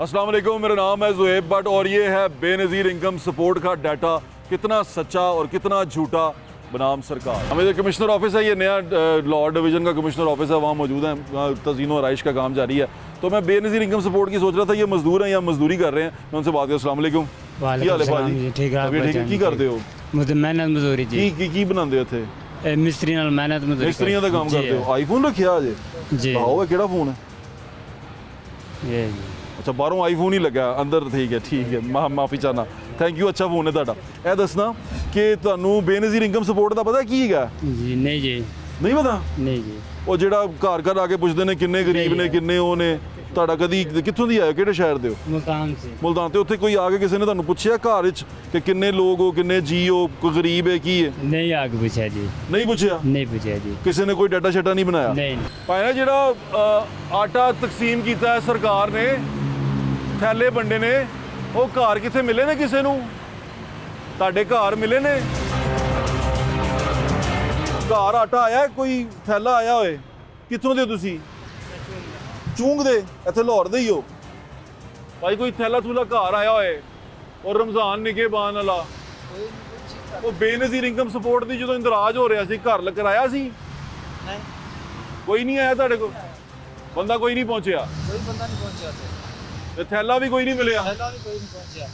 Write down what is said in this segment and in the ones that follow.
अस्सलाम वालेकुम, मेरा नाम है ज़ुहैब भट्ट और ये है बेनज़ीर इनकम सपोर्ट का डाटा, कितना सच्चा और कितना झूठा बनाम सरकार। हमें जो कमिश्नर ऑफिस है, ये नया लॉ डिवीज़न का कमिश्नर ऑफिस है, वहाँ मौजूद है, वहाँ तज़ीनो आराइश का काम जारी है। तो मैं बेनज़ीर इनकम सपोर्ट की सोच रहा था, ये मजदूर हैं या मजदूरी कर रहे हैं, मैं उनसे बात करूँ। अस्सलाम वालेकुम, ठीक है की करते हो? मेहनत मजदूरी जी की बनाते हो इत्थे? मिस्त्री नाल मेहनत मजदूरी मिस्त्रियां दा काम करते हो? आईफोन रखिया अजे जी आओ, केड़ा फोन है? ये अच्छा, बाहरों आईफोन ही लगा, अंदर ठीक है, माफ़ी चाहना, थैंक यू, अच्छा फोन है तुहाडा। ਇਹ ਦੱਸਣਾ कि ਤੁਹਾਨੂੰ बेनज़ीर इनकम सपोर्ट ਦਾ ਪਤਾ ਕੀ ਹੈਗਾ? जी नहीं जी ਨਹੀਂ ਪਤਾ? नहीं जी ਉਹ ਜਿਹੜਾ ਘਰ ਘਰ ਆ ਕੇ ਪੁੱਛਦੇ ਨੇ ਕਿੰਨੇ ਗਰੀਬ ਨੇ, ਕਿੰਨੇ ਉਹ ਨੇ। ਤੁਹਾਡਾ ਕਦੀ ਕਿੱਥੋਂ ਦੀ ਆਏ, ਕਿਹੜੇ ਸ਼ਹਿਰ ਦੇ ਹੋ? मुल्तान से ਮੁਲਤਾਨ। ਤੇ ਉੱਥੇ ਕੋਈ ਆ ਕੇ ਕਿਸੇ ਨੇ ਤੁਹਾਨੂੰ ਪੁੱਛਿਆ ਘਰ ਵਿੱਚ ਕਿ ਕਿੰਨੇ ਲੋਕ ਹੋ, ਕਿੰਨੇ ਜੀ ਹੋ, ਕੋਈ ਗਰੀਬ ਹੈ, ਕੀ ਹੈ? नहीं आगे पूछा जी ਨਹੀਂ ਪੁੱਛਿਆ? नहीं पूछा जी ਕਿਸੇ ਨੇ ਕੋਈ ਡਾਟਾ ਸ਼ਟਾ ਨਹੀਂ ਬਣਾਇਆ? नहीं ਭਾਈ ਨਾ ਜਿਹੜਾ ਆਟਾ ਤਕਸੀਮ ਕੀਤਾ ਹੈ ਸਰਕਾਰ ਨੇ, ਥੈਲੇ ਵੰਡੇ ਨੇ, ਉਹ ਘਰ ਕਿੱਥੇ ਮਿਲੇ ਨੇ ਕਿਸੇ ਨੂੰ? ਤੁਹਾਡੇ ਘਰ ਮਿਲੇ ਨੇ? ਘਰ ਆਟਾ ਆਇਆ, ਕੋਈ ਥੈਲਾ ਆਇਆ ਹੋਏ? ਕਿੱਥੋਂ ਦੇ ਤੁਸੀਂ? ਚੂੰਗ ਦੇ? ਇੱਥੇ ਲਾਹੌਰ ਦੇ ਹੀ ਹੋ ਭਾਈ? ਕੋਈ ਥੈਲਾ ਥੂਲਾ ਘਰ ਆਇਆ ਹੋਏ? ਔਰ ਰਮਜ਼ਾਨ ਨਿਗੇ ਬਾਨ ਵਾਲਾ ਉਹ ਬੇਨਜ਼ੀਰ ਇਨਕਮ ਸਪੋਰਟ ਦੀ ਜਦੋਂ ਇੰਦਰਾਜ ਹੋ ਰਿਹਾ ਸੀ, ਘਰ ਕਰਾਇਆ ਸੀ? नहीं ਕੋਈ ਨਹੀਂ ਆਇਆ ਤੁਹਾਡੇ ਕੋਲ? ਬੰਦਾ ਕੋਈ ਨਹੀਂ ਪਹੁੰਚਿਆ? कोई बंदा नहीं पहुंचा ਤੇ ਥੈਲਾ ਵੀ ਕੋਈ ਨਹੀਂ ਮਿਲਿਆ? पहला भी कोई नहीं पहुंचा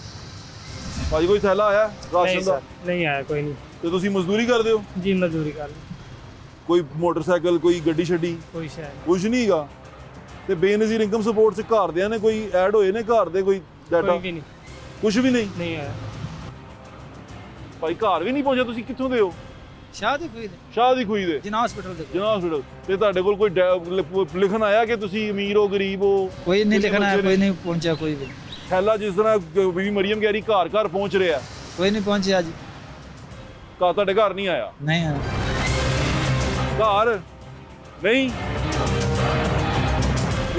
ਭਾਜੀ ਕੋਈ ਥੈਲਾ ਆਇਆ ਰਾਸ਼ਨ ਦਾ? नहीं आया कोई नहीं ਤੇ ਤੁਸੀਂ ਮਜ਼ਦੂਰੀ ਕਰਦੇ ਹੋ? जी मजदूरी कर ਕੋਈ ਮੋਟਰਸਾਈਕਲ, ਕੋਈ ਗੱਡੀ ਛੱਡੀ? कोई शायद ਕੁਝ ਨਹੀਂ ਹੈਗਾ। ਤੇ ਬੇਨਜ਼ੀਰ ਇਨਕਮ ਸਪੋਰਟ 'ਚ ਘਰਦਿਆਂ ਨੇ ਕੋਈ ਐਡ ਹੋਏ ਨੇ, ਘਰ ਦੇ ਕੋਈ ਡਾਟਾ? नहीं ਕੁਝ ਵੀ ਨਹੀਂ नहीं आया ਭਾਈ, ਘਰ ਵੀ ਨਹੀਂ ਪਹੁੰਚਿਆ। ਤੁਸੀਂ ਕਿੱਥੋਂ ਦੇ ਹੋ? शादी कोई नहीं ਸ਼ਾਹ ਦੀ ਖੂਹੀ ਦੇ जिना हॉस्पिटल देखो ਜਨਾਬ ਹਸਪੀਟਲ। ਤੇ ਤੁਹਾਡੇ ਕੋਲ ਕੋਈ ਲਿਖਣ ਆਇਆ ਕਿ ਤੁਸੀਂ ਅਮੀਰ ਹੋ, ਗਰੀਬ ਹੋ? कोई नहीं कितने लिखना है, बच्चे ने? कोई नहीं पहुंचा कोई भी ਥੈਲਾ ਜਿਸ ਤਰ੍ਹਾਂ ਬੀਬੀ ਮਰੀਮ ਕਹਿ ਰਹੀ ਘਰ ਘਰ ਪਹੁੰਚ ਰਿਹਾ, कोई नहीं पहुंचे आज ਤੁਹਾਡੇ ਘਰ ਨਹੀਂ ਆਇਆ? नहीं आया घर नहीं।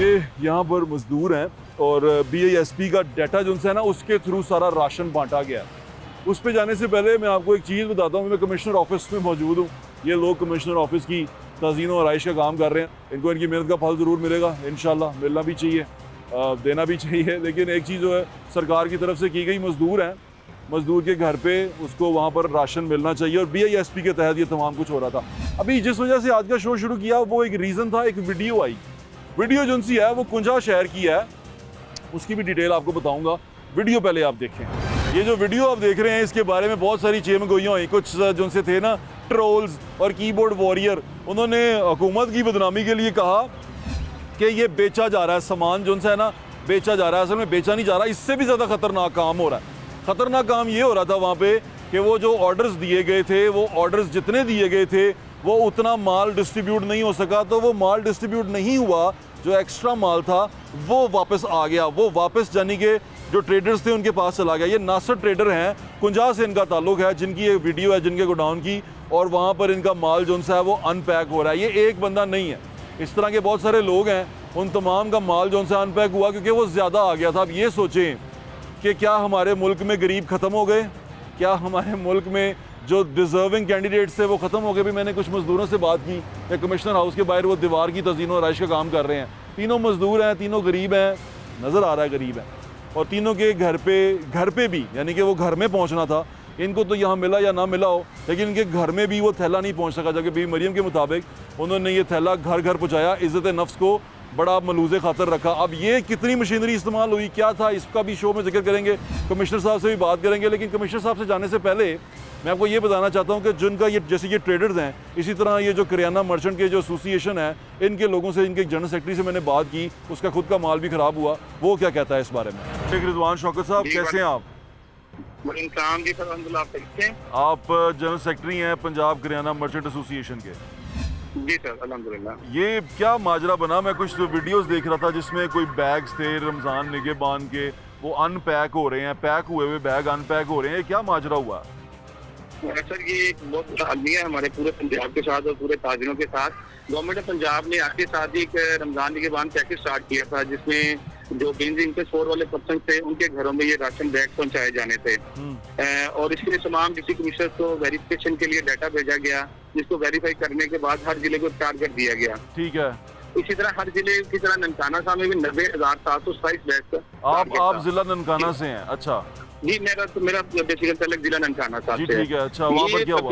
ये यहाँ पर मजदूर हैं और BISP का डाटा जो है ना, उसके थ्रू सारा राशन बांटा गया। उस पे जाने से पहले मैं आपको एक चीज़ बताता हूँ। मैं कमिश्नर ऑफिस में मौजूद हूँ। ये लोग कमिश्नर ऑफिस की तज़ीन और आराइश का काम कर रहे हैं। इनको इनकी मेहनत का फल ज़रूर मिलेगा इंशाल्लाह, मिलना भी चाहिए, देना भी चाहिए। लेकिन एक चीज़ जो है सरकार की तरफ से की गई, मजदूर हैं, मजदूर के घर पे उसको वहाँ पर राशन मिलना चाहिए और BISP के तहत ये तमाम कुछ हो रहा था। अभी जिस वजह से आज का शो शुरू किया वो एक रीज़न था, एक वीडियो आई। वीडियो जो सी है वो कुंजा शहर की है, उसकी भी डिटेल आपको बताऊंगा। वीडियो पहले आप देखें। ये जो वीडियो आप देख रहे हैं इसके बारे में बहुत सारी चेमगोइयाँ हुई। कुछ जो से थे ना ट्रोल्स और कीबोर्ड वॉरियर, उन्होंने हुकूमत की बदनामी के लिए कहा कि ये बेचा जा रहा है, सामान जो है ना बेचा जा रहा है। असल में बेचा नहीं जा रहा, इससे भी ज़्यादा ख़तरनाक काम हो रहा है। ख़तरनाक काम ये हो रहा था वहाँ पे कि वो जो ऑर्डर्स दिए गए थे, वो ऑर्डर्स जितने दिए गए थे वो उतना माल डिस्ट्रीब्यूट नहीं हो सका। तो वो माल डिस्ट्रीब्यूट नहीं हुआ, जो एक्स्ट्रा माल था वो वापस आ गया। वो वापस यानी कि जो ट्रेडर्स थे उनके पास चला गया। ये नासर ट्रेडर हैं, कुंजा से इनका ताल्लुक है, जिनकी एक वीडियो है जिनके गोडाउन की, और वहाँ पर इनका माल जो है वो अनपैक हो रहा है। ये एक बंदा नहीं है, इस तरह के बहुत सारे लोग हैं। उन तमाम का माल जो है अनपैक हुआ क्योंकि वो ज़्यादा आ गया था। अब ये सोचें कि क्या हमारे मुल्क में गरीब ख़त्म हो गए? क्या हमारे मुल्क में जो डिज़र्विंग कैंडिडेट्स थे वो ख़त्म हो गए? भी मैंने कुछ मज़दूरों से बात की, कमिश्नर हाउस के बाहर वो दीवार की तज़ीन और आराइश का काम कर रहे हैं। तीनों मज़दूर हैं, तीनों गरीब हैं, नज़र आ रहा है गरीब हैं, और तीनों के घर पे भी यानी कि वो घर में पहुंचना था। इनको तो यहाँ मिला या ना मिला हो, लेकिन इनके घर में भी वो थैला नहीं पहुंच सका। जबकि बीबी मरियम के मुताबिक उन्होंने ये थैला घर घर पहुँचाया, इज़्ज़त नफ्स को बड़ा मलूज़े खातर रखा। अब ये कितनी मशीनरी इस्तेमाल हुई, क्या था, इसका भी शो में जिक्र करेंगे, कमिश्नर साहब से भी बात करेंगे। लेकिन कमिश्नर साहब से जाने से पहले मैं आपको ये बताना चाहता हूँ कि जिनका ये जैसे ये ट्रेडर्स हैं, इसी तरह ये जो करियाना मर्चेंट के जो एसोसिएशन है, इनके लोगों से, इनके जनरल सेक्रेटरी से मैंने बात की, उसका खुद का माल भी ख़राब हुआ। वो क्या कहता है इस बारे में? शेख रिजवान शौकत साहब, कैसे हैं आप? आप जनरल सेक्रेटरी हैं पंजाब करियाना मर्चेंट एसोसिएशन के? जी सर, अल्हम्दुलिल्लाह। ये क्या माजरा बना? मैं कुछ वीडियोस देख रहा था जिसमें कोई बैग्स थे रमज़ान निगहबान के, वो अनपैक हो रहे हैं, पैक हुए हुए बैग अनपैक हो रहे हैं। क्या माजरा हुआ? सर ये एक बहुत बड़ा अलमिया है हमारे पूरे पंजाब के साथ और पूरे ताजिरों के साथ। गवर्नमेंट ऑफ पंजाब ने आपके साथ ही एक रमजान निगहबान पैकेज स्टार्ट किया था, जिसमें जो बेंजीन इनके 4 वाले पर्सन थे उनके घरों में ये राशन बैग पहुंचाए जाने थे। और इसके लिए तमाम डिप्टी कमिश्नर को वेरिफिकेशन के लिए डाटा भेजा गया, जिसको वेरीफाई करने के बाद हर जिले को तैयार कर दिया गया। ठीक है। इसी तरह हर जिले की तरह ननकाना साहब में भी 90,727 बेड्स का आप जिला ननकाना से हैं? अच्छा जी, मेरा बेसिकली तलक जिला ननकाना साहब जी, से है। ठीक है। अच्छा, वहाँ पर क्या हुआ?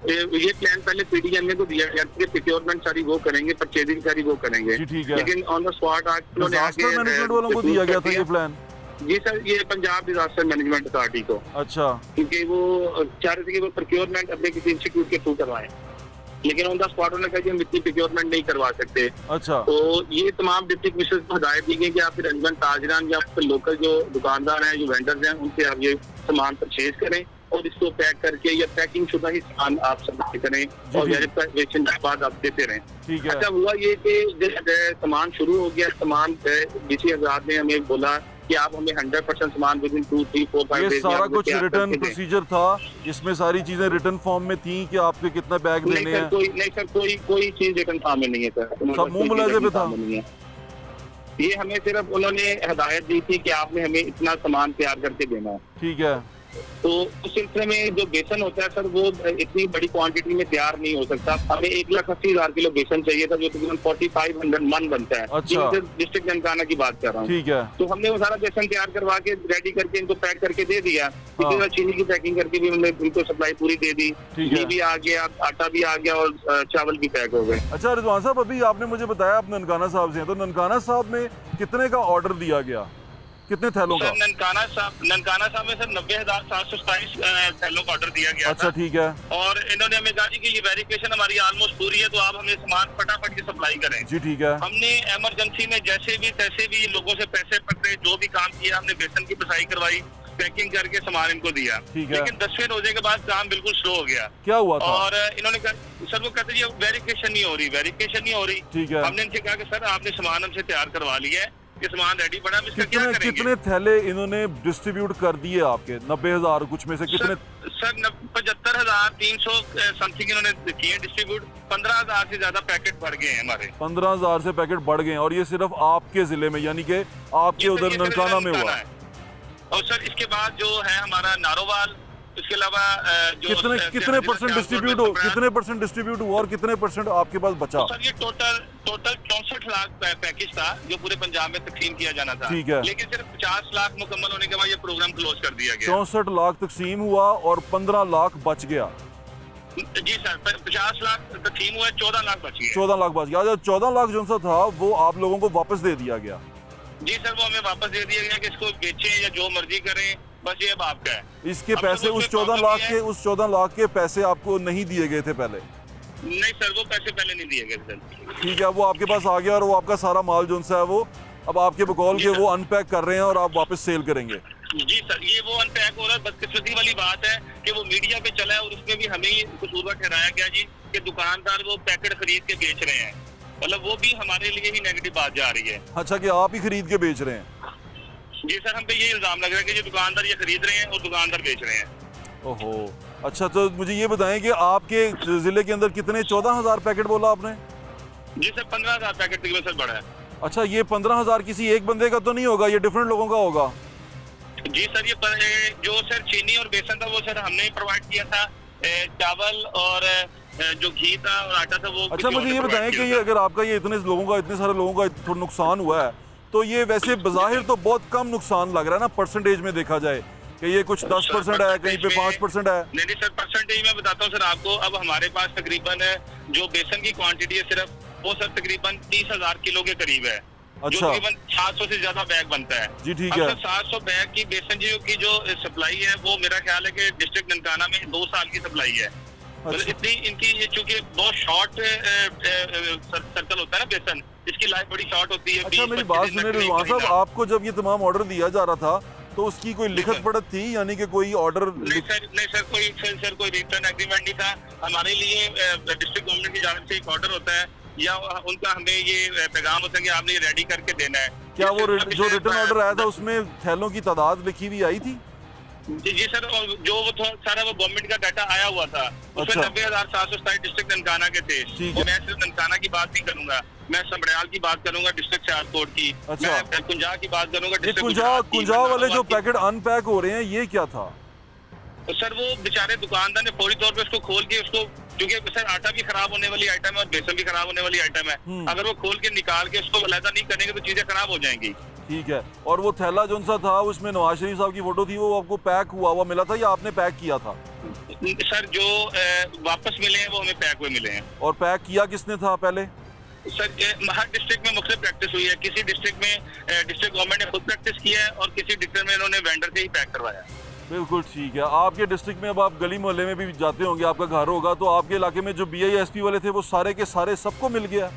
ये प्लान पहले पीडीएमए को दिया गया कि प्रोक्योरमेंट सारी वो करेंगे, परचेजिंग सारी वो करेंगे, जी, ठीक है। लेकिन ऑन द स्पॉट आज डिजास्टर मैनेजमेंट वालों को दिया गया था ये प्लान? जी सर, ये पंजाब डिजास्टर मैनेजमेंट अथॉरिटी को, अच्छा, क्योंकि वो चाह रहे थे कि वो प्रोक्योरमेंट अपने किसी इंस्टीट्यूट के थ्रू करवाएं, लेकिन ऑन द स्पॉट उन्होंने कहा कि हम इतनी प्रोक्योरमेंट नहीं करवा सकते। अच्छा, तो ये तमाम डिस्ट्रिक्ट मिनिस्टर्स को हिदायत दी गई कि आप फिर रंजन ताजरान या फिर लोकल जो दुकानदार हैं, जो वेंडर्स हैं, उनसे आप ये सामान परचेज करें और इसको पैक करके या पैकिंग शुदा ही सामान आप सप्लाई करें और वेरिफिकेशन के बाद आप देते रहें। ठीक है। अच्छा, हुआ ये कि जब सामान शुरू हो गया, सामान डीसी हजरात ने हमें बोला कि आप हमें 100% सामान विद इन 2, 3, 4, 5 ये डेज सारा कुछ रिटर्न प्रोसीजर था, इसमें सारी चीजें रिटर्न फॉर्म में थी कि आपके कितना बैग नहीं लेने सर, हैं? कोई चीज रिटर्न फॉर्म में नहीं है सर, सब मुंह मुलाजे पे था। ये हमें सिर्फ उन्होंने हिदायत दी थी कि आपने हमें इतना सामान तैयार करके देना है। ठीक है। तो उस सिलसिले में जो बेसन होता है सर, वो इतनी बड़ी क्वांटिटी में तैयार नहीं हो सकता। हमें 1,80,000 किलो बेसन चाहिए था, जो तकरीबन 4500 मन बनता है। अच्छा। डिस्ट्रिक्ट ननकाना की बात कर रहा हूँ। ठीक है। तो हमने वो सारा बेसन तैयार करवा के रेडी करके इनको पैक करके दे दिया। इसी तरह चीनी की पैकिंग करके भी हमने इनको सप्लाई पूरी दे दी। घी भी आ गया, आटा भी आ गया और चावल भी पैक हो गए। अच्छा रिजवान साहब, अभी आपने मुझे बताया आप ननकाना साहब से हैं, तो ननकाना साहब में कितने का ऑर्डर दिया गया, कितने थैलों का? ननकाना साहब में सर 90,727 थैलों का ऑर्डर दिया गया। अच्छा, ठीक है। और इन्होंने हमें कहा कि ये वेरिफिकेशन हमारी ऑलमोस्ट पूरी है, तो आप हमें सामान फटाफट की सप्लाई करें। जी, ठीक है। हमने इमरजेंसी में जैसे भी तैसे भी लोगों से पैसे पकड़े, जो भी काम किया, हमने बेसन की पिसाई करवाई, पैकिंग करके सामान इनको दिया। ठीक है। लेकिन 10वें रोजे के बाद काम बिल्कुल स्लो हो गया। क्या हुआ था? और इन्होंने कहा सर, वो कहते ये वेरिफिकेशन नहीं हो रही। ठीक है। हमने इनसे कहा कि सर आपने सामान हमसे तैयार करवा लिया है, ये सामान रेडी पड़ा, हम इसका क्या करेंगे? कितने थैले इन्होंने डिस्ट्रीब्यूट कर दिए आपके? 90,000 कुछ में से कितने? सर 75,300 समथिंग इन्होंने किए डिस्ट्रीब्यूट। 15,000 से ज्यादा पैकेट बढ़ गए हैं हमारे। 15,000 से पैकेट बढ़ गए, और ये सिर्फ आपके जिले में, यानी कि आपके उधर ननकाना में हुआ? और सर इसके बाद जो है हमारा नारोवाल, इसके अलावा जो कितने परसेंट डिस्ट्रीब्यूट हुआ और कितने परसेंट आपके पास बचा? सर ये टोटल 64 लाख पैकेज था जो पूरे पंजाब में तकसीम किया जाना था। ठीक है। लेकिन सिर्फ 50 लाख मुकम्मल होने के बाद ये प्रोग्राम क्लोज कर दिया गया। 64 लाख तकसीम हुआ और 15 लाख बच गया। जी सर, 50 लाख तकसीम हुआ, 14 लाख बच गए। 14 लाख बच गया। 14 लाख जो सा था वो आप लोगों को वापस दे दिया गया? जी सर, वो हमें वापस दे दिया गया कि इसको बेचें या जो मर्जी करें, बस ये अब आपका है। इसके पैसे उस 14 लाख के पैसे आपको नहीं दिए गए थे पहले? नहीं सर, वो पैसे पहले नहीं दिए गए सर। ठीक है, वो आपके पास आ गया और वो आपका सारा माल जो सा है वो अब आपके बकौल के वो अनपैक कर रहे हैं और आप वापस सेल करेंगे? जी सर, ये वो अनपैक हो रहा है। बदकिस्मती वाली बात है कि वो मीडिया पे चला है और उसमें भी हमें ही कसूरवार ठहराया गया जी कि दुकानदार वो पैकेट खरीद के बेच रहे हैं। मतलब वो भी हमारे लिए ही नेगेटिव बात जा रही है। अच्छा, कि आप ही खरीद के बेच रहे हैं? जी सर, हम पे ये इल्जाम लग रहा है कि ये दुकानदार ये खरीद रहे हैं और दुकानदार बेच रहे हैं। ओहो, अच्छा, तो मुझे ये बताएं कि आपके जिले के अंदर कितने? 14,000 पैकेट बोला आपने? जी सर, 15,000 पैकेट तकरीबन सर बढ़ा है। अच्छा, ये 15,000 किसी एक बंदे का तो नहीं होगा, ये डिफरेंट लोगों का होगा? जी सर, ये जो सर चीनी और बेसन था वो सर हमने ही प्रोवाइड किया था। चावल और जो घी था और आटा था वो। अच्छा, मुझे ये बताएं कि ये अगर आपका ये इतने सारे लोगों का थोड़ा नुकसान हुआ है, तो ये वैसे बज़ाहिर तो बहुत कम नुकसान लग रहा है ना, परसेंटेज में देखा जाए कि ये कुछ 10% है, कहीं पे 5% है? नहीं सर, परसेंटेज में बताता हूँ सर आपको। अब हमारे पास तकरीबन जो बेसन की क्वांटिटी है सिर्फ वो सर तकरीबन 30,000 किलो के करीब है। अच्छा। जो तकरीबन 700 से ज्यादा बैग बनता है। जी, ठीक है। 700 बैग की बेसन की जो सप्लाई है वो मेरा ख्याल है कि डिस्ट्रिक्ट ननकाना में 2 साल की सप्लाई है। अच्छा। इतनी इनकी ये चूंकि बहुत शॉर्ट सर्कल होता है ना बेसन, इसकी लाइफ बड़ी शॉर्ट होती है। अच्छा, मेरी बात सुनिए रिजवान साहब, आपको जब ये तमाम ऑर्डर दिया जा रहा था तो उसकी कोई लिखत पढ़त थी, यानी कि कोई ऑर्डर? नहीं सर, कोई रिटर्न एग्रीमेंट नहीं था। हमारे लिए डिस्ट्रिक्ट गवर्नमेंट की जानिब से एक ऑर्डर होता है या उनका हमें ये पैगाम होता है कि आपने ये रेडी करके देना है। क्या वो जो रिटर्न ऑर्डर आया था उसमें थैलों की तादाद लिखी हुई आई थी? जी सर, जो वो सारा वो गवर्नमेंट का डाटा आया हुआ था उसमें 90,727 डिस्ट्रिक्ट ननकाना के थे। और मैं सिर्फ ननकाना की बात नहीं करूंगा, मैं समड़याल की बात करूंगा, डिस्ट्रिक्ट सियालकोट की। अच्छा। मैं कुंजा की बात करूंगा, कुंजा वाले जो पैकेट अनपैक हो रहे हैं ये क्या था? तो सर वो बेचारे दुकानदार ने फौरी तौर पे उसको खोल के उसको क्योंकि सर आटा भी खराब होने वाली आइटम है और बेसन भी खराब होने वाली आइटम है। अगर वो खोल के निकाल के उसको अलग नहीं करेंगे तो चीजें खराब हो जाएंगी। ठीक है। और वो थैला जो सा था उसमें नवाज शरीफ साहब की फोटो थी, वो आपको पैक हुआ हुआ मिला था या आपने पैक किया था? सर जो वापस मिले हैं वो हमें पैक हुए मिले हैं। और पैक किया किसने था पहले? सर हर डिस्ट्रिक्ट में मुख्तलिफ प्रैक्टिस हुई है। किसी डिस्ट्रिक्ट में डिस्ट्रिक्ट गवर्नमेंट ने खुद प्रैक्टिस किया है और किसी डिस्ट्रिक्ट में इन्होंने वेंडर से ही पैक करवाया। बिल्कुल ठीक है। आपके डिस्ट्रिक्ट में अब आप गली मोहल्ले में भी जाते होंगे, आपका घर होगा, तो आपके इलाके में जो BISP वाले थे वो सारे के सारे सबको मिल गया?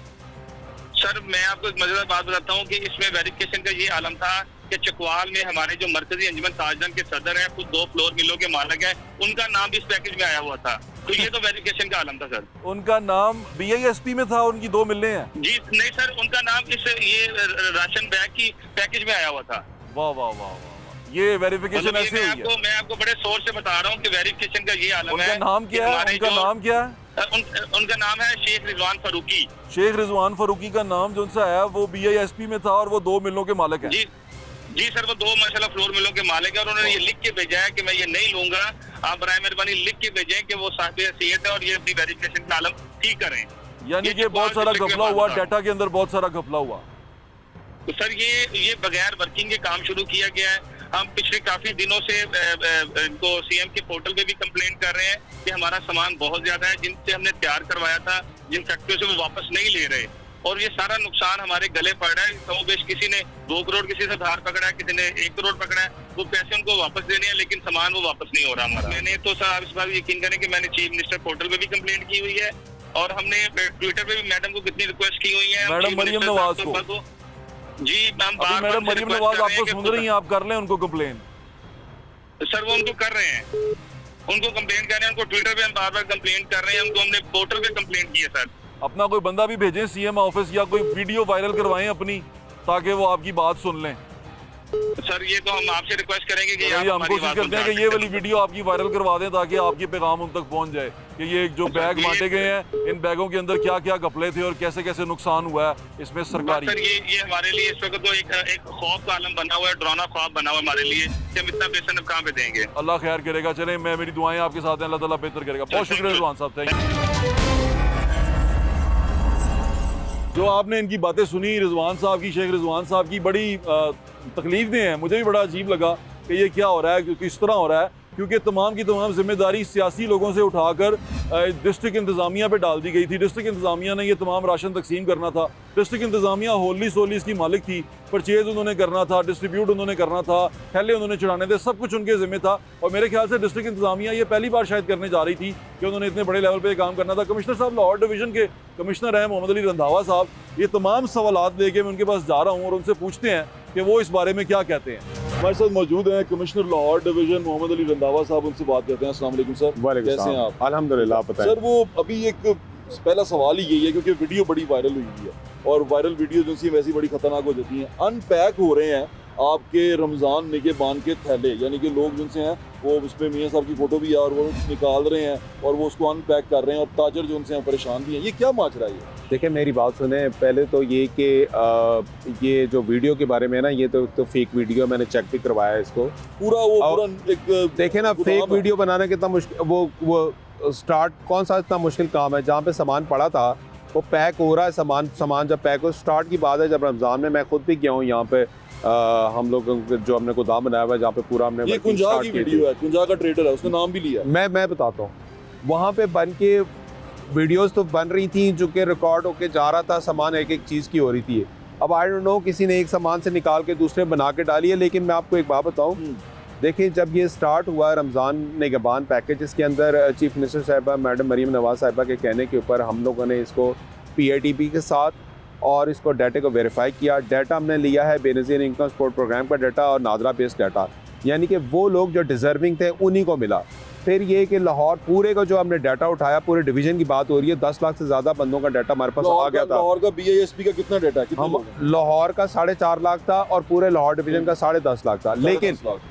सर मैं आपको एक मजेदार बात बताता हूँ कि इसमें वेरिफिकेशन का ये आलम था कि चकवाल में हमारे जो मरकजी अंजुमन ताजदान के सदर हैं, खुद 2 फ्लोर मिलों के मालिक हैं, उनका नाम भी इस पैकेज में आया हुआ था। तो ये तो वेरिफिकेशन का आलम था सर। उनका नाम BISP में था, उनकी 2 मिलने हैं? जी नहीं सर, उनका नाम इस ये राशन बैग की पैकेज में आया हुआ था। वाह वाह वाह वाह, ये वेरिफिकेशन ऐसे हुई है? मैं आपको बड़े सोच से बता रहा हूँ कि वेरिफिकेशन का ये आलम है। उनका नाम क्या है? उनका नाम क्या है? उनका नाम है शेख रिजवान फारूकी। शेख रिजवान फारूकी का नाम जो सा है वो BISP में था और वो 2 मिलों के मालिक हैं? जी सर, वो 2 माशाल्लाह फ्लोर मिलों के मालिक है और उन्होंने ये लिख के भेजा है कि मैं ये नहीं लूंगा, आप बराए मेहरबानी लिख के भेजें कि वो साहिब हैसियत है और ये अपनी वेरिफिकेशन का आलम ठीक करें। यानी कि बहुत सारा घपला हुआ, डाटा के अंदर बहुत सारा घपला हुआ। तो सर ये बगैर वर्किंग के काम शुरू किया गया है। हम पिछले काफी दिनों से इनको CM के पोर्टल पे भी कंप्लेन कर रहे हैं कि हमारा सामान बहुत ज्यादा है, जिनसे हमने तैयार करवाया था, जिन फैक्ट्रियों से वो वापस नहीं ले रहे और ये सारा नुकसान हमारे गले पड़ रहा है। तो बेश किसी ने 2 करोड़ किसी से धार पकड़ा है, किसी ने 1 करोड़ पकड़ा है, वो पैसे उनको वापस देने हैं लेकिन सामान वो वापस नहीं हो रहा हमारा। मैंने तो सर आप इस बात यकीन करें कि मैंने चीफ मिनिस्टर पोर्टल पे भी कंप्लेंट की हुई है और हमने ट्विटर पे भी मैडम को कितनी रिक्वेस्ट की हुई है, मैडम मरियम नवाज को। जी मैम, मैडम मरियम नवाज आपको सुन रही हैं, आप कर लें उनको कंप्लेन। सर वो उनको कर रहे हैं, उनको कंप्लेन कर रहे हैं, उनको ट्विटर पे हम बार-बार कंप्लेन कर रहे हैं, उनको हमने पोर्टल पे कंप्लेन की है सर। अपना कोई बंदा भी भेजें CM ऑफिस या कोई वीडियो वायरल करवाएं अपनी, ताकि वो आपकी बात सुन लें। सर ये तो हम आपसे रिक्वेस्ट करेंगे कि आप हम कोशिश करते हैं कि ये वाली वीडियो आपकी वायरल करवा दें ताकि आपके पैगाम उन तक पहुंच जाए कि ये जो बैग बांटे गए हैं, इन बैगों के अंदर क्या क्या घपले थे और कैसे कैसे नुकसान हुआ है इसमें सरकारी। सर ये हमारे लिए इस वक्त तो एक खौफ का आलम बना हुआ है, डरावना ख्वाब बना हुआ है हमारे लिए कि हम इतना बेसन अब कहाँ पे देंगे। अल्लाह खैर करेगा। चलें, मैं मेरी दुआएं आपके साथ हैं, अल्लाह ताला बेहतर करेगा। बहुत शुक्रिया रिजवान साहब, थैंक यू। जो आपने इनकी बातें सुनी रिजवान साहब की, शेख रिजवान साहब की, बड़ी तकलीफ दें हैं। मुझे भी बड़ा अजीब लगा कि ये क्या हो रहा है, क्योंकि इस तरह हो रहा है क्योंकि तमाम की तमाम जिम्मेदारी सियासी लोगों से उठाकर डिस्ट्रिक्ट इंतज़ामिया पे डाल दी गई थी। डिस्ट्रिक्ट इंतज़ामिया ने ये तमाम राशन तकसीम करना था। डिस्ट्रिक्ट इंतज़ामिया होली सोली इसकी मालिक थी, परचेज़ उन्होंने करना था, डिस्ट्रीब्यूट उन्होंने करना था, थैले उन्होंने चढ़ाने थे, सब कुछ उनके ज़िम्मे था। और मेरे ख्याल से डिस्ट्रिक्ट इंतज़ामिया ये पहली बार शायद करने जा रही थी कि उन्होंने इतने बड़े लेवल पर काम करना था। कमिश्नर साहब लाहौर डिवीज़न के कमिश्नर हैं मोहम्मद अली रंधावा साहब, ये तमाम सवालात लेके मैं उनके पास जा रहा हूँ और उनसे पूछते हैं कि वो इस बारे में क्या कहते हैं। हमारे साथ मौजूद हैं कमिश्नर लाहौर डिवीजन मोहम्मद अली रंधावा साहब, उनसे बात करते हैं। अस्सलाम वालेकुम सर, कैसे हैं आप? अल्हम्दुलिल्लाह। आप बताएं सर, वो अभी एक पहला सवाल ही यही है क्योंकि वीडियो बड़ी वायरल हुई है और वायरल वीडियो जो सी वैसी बड़ी खतरनाक हो जाती हैं। अनपैक हो रहे हैं आपके रमज़ान निगहबान के थैले, यानी कि लोग जिनसे हैं वो उसमें मियाँ साहब की फ़ोटो भी है और वो निकाल रहे हैं और वो उसको अनपैक कर रहे हैं और ताजर जो उनसे हैं परेशान भी हैं। ये क्या माजरा है? देखिए मेरी बात सुने, पहले तो ये कि ये जो वीडियो के बारे में ना, ये तो फेक वीडियो, मैंने चेक भी करवाया इसको पूरा एक देखे ना। फेक वीडियो बनाना कितना मुश्किल, वो स्टार्ट कौन सा इतना मुश्किल काम है? जहाँ पे सामान पड़ा था वो पैक हो रहा है, सामान जब पैक हो, स्टार्ट की बात है जब रमज़ान में। मैं खुद भी गया हूँ यहाँ पे, हम लोग जो हमने गोदाम बनाया हुआ है जहाँ पे पूरा हमने ये कुंजा की वीडियो है, कुंजा का ट्रेडर है, उसने नाम भी लिया। मैं बताता हूँ, वहाँ पे बन के वीडियोस तो बन रही थी जो कि रिकॉर्ड होके जा रहा था, सामान एक एक चीज़ की हो रही थी। अब आई डोंट नो किसी ने एक सामान से निकाल के दूसरे बना के डाली है। लेकिन मैं आपको एक बात बताऊँ, देखिए जब ये स्टार्ट हुआ रमज़ान निगहबान पैकेज, इसके अंदर चीफ मिनिस्टर साहिबा मैडम मरीम नवाज़ साहिबा के कहने के ऊपर हम लोगों ने इसको PITB के साथ और इसको डाटा को वेरीफाई किया। डाटा हमने लिया है बेनज़ीर इनकम सपोर्ट प्रोग्राम का डाटा और नादरा बेस्ड डाटा, यानी कि वो लोग जो डिज़र्विंग थे उन्हीं को मिला। फिर ये कि लाहौर पूरे का जो हमने डाटा उठाया, पूरे डिवीज़न की बात हो रही है, 10 लाख से ज़्यादा बंदों का डाटा हमारे पास आ गया था। लाहौर का BISP का कितना डाटा है? हम लाहौर का 4.5 लाख था और पूरे लाहौर डिवीज़न का 10.5 लाख था।